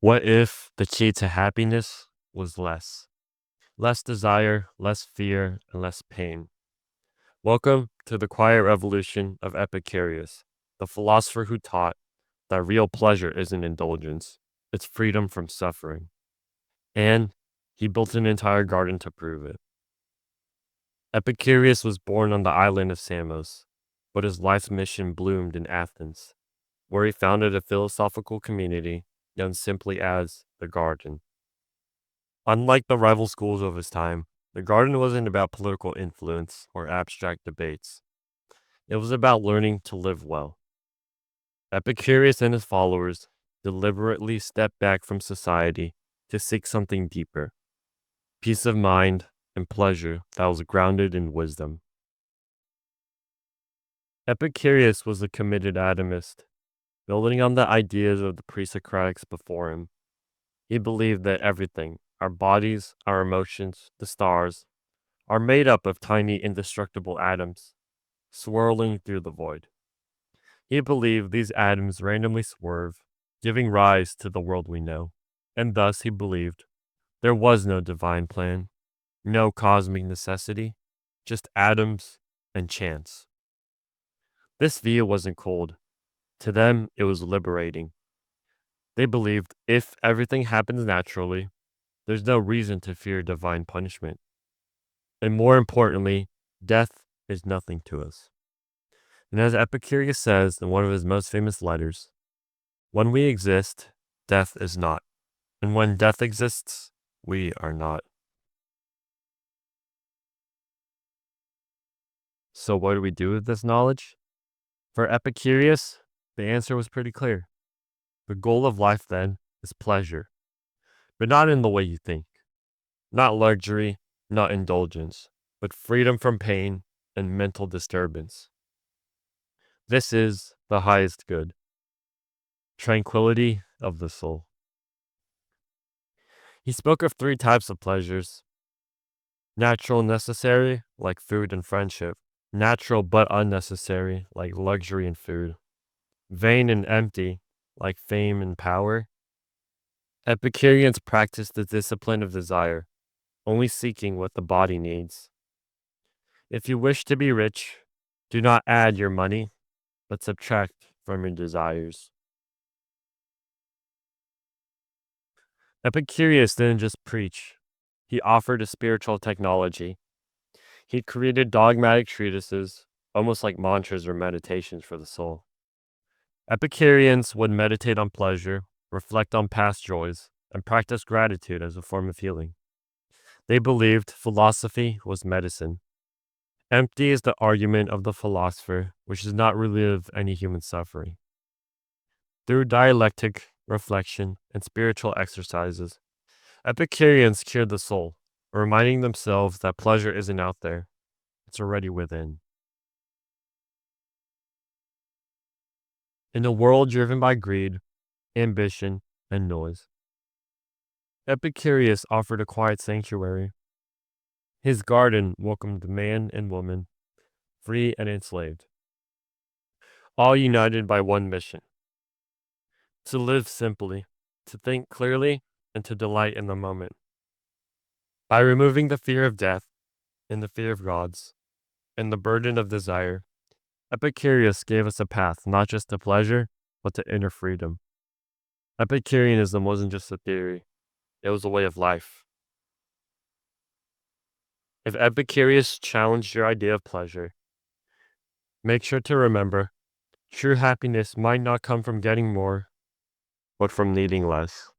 What if the key to happiness was less? Less desire, less fear, and less pain. Welcome to the quiet revolution of Epicurus, the philosopher who taught that real pleasure isn't indulgence, it's freedom from suffering. And he built an entire garden to prove it. Epicurus was born on the island of Samos, but his life's mission bloomed in Athens, where he founded a philosophical community known simply as the Garden. Unlike the rival schools of his time, the Garden wasn't about political influence or abstract debates. It was about learning to live well. Epicurus and his followers deliberately stepped back from society to seek something deeper, peace of mind and pleasure that was grounded in wisdom. Epicurus was a committed atomist, building on the ideas of the pre-Socratics before him. He believed that everything, our bodies, our emotions, the stars, are made up of tiny indestructible atoms, swirling through the void. He believed these atoms randomly swerve, giving rise to the world we know, and thus he believed there was no divine plan, no cosmic necessity, just atoms and chance. This view wasn't cold. To them, it was liberating. They believed if everything happens naturally, there's no reason to fear divine punishment. And more importantly, death is nothing to us. And as Epicurus says in one of his most famous letters, when we exist, death is not. And when death exists, we are not. So what do we do with this knowledge? For Epicurus, the answer was pretty clear. The goal of life, then, is pleasure. But not in the way you think. Not luxury, not indulgence, but freedom from pain and mental disturbance. This is the highest good. Tranquility of the soul. He spoke of three types of pleasures. Natural and necessary, like food and friendship. Natural but unnecessary, like luxury and food. Vain and empty, like fame and power. Epicureans practiced the discipline of desire, only seeking what the body needs. If you wish to be rich, do not add your money, but subtract from your desires. Epicurus didn't just preach, he offered a spiritual technology. He created dogmatic treatises, almost like mantras or meditations for the soul. Epicureans would meditate on pleasure, reflect on past joys, and practice gratitude as a form of healing. They believed philosophy was medicine. Empty is the argument of the philosopher, which does not relieve any human suffering. Through dialectic, reflection, and spiritual exercises, Epicureans cured the soul, reminding themselves that pleasure isn't out there, it's already within. In a world driven by greed, ambition, and noise, Epicurus offered a quiet sanctuary. His garden welcomed man and woman, free and enslaved, all united by one mission: to live simply, to think clearly, and to delight in the moment. By removing the fear of death and the fear of gods and the burden of desire, Epicurus gave us a path not just to pleasure, but to inner freedom. Epicureanism wasn't just a theory, it was a way of life. If Epicurus challenged your idea of pleasure, make sure to remember, true happiness might not come from getting more, but from needing less.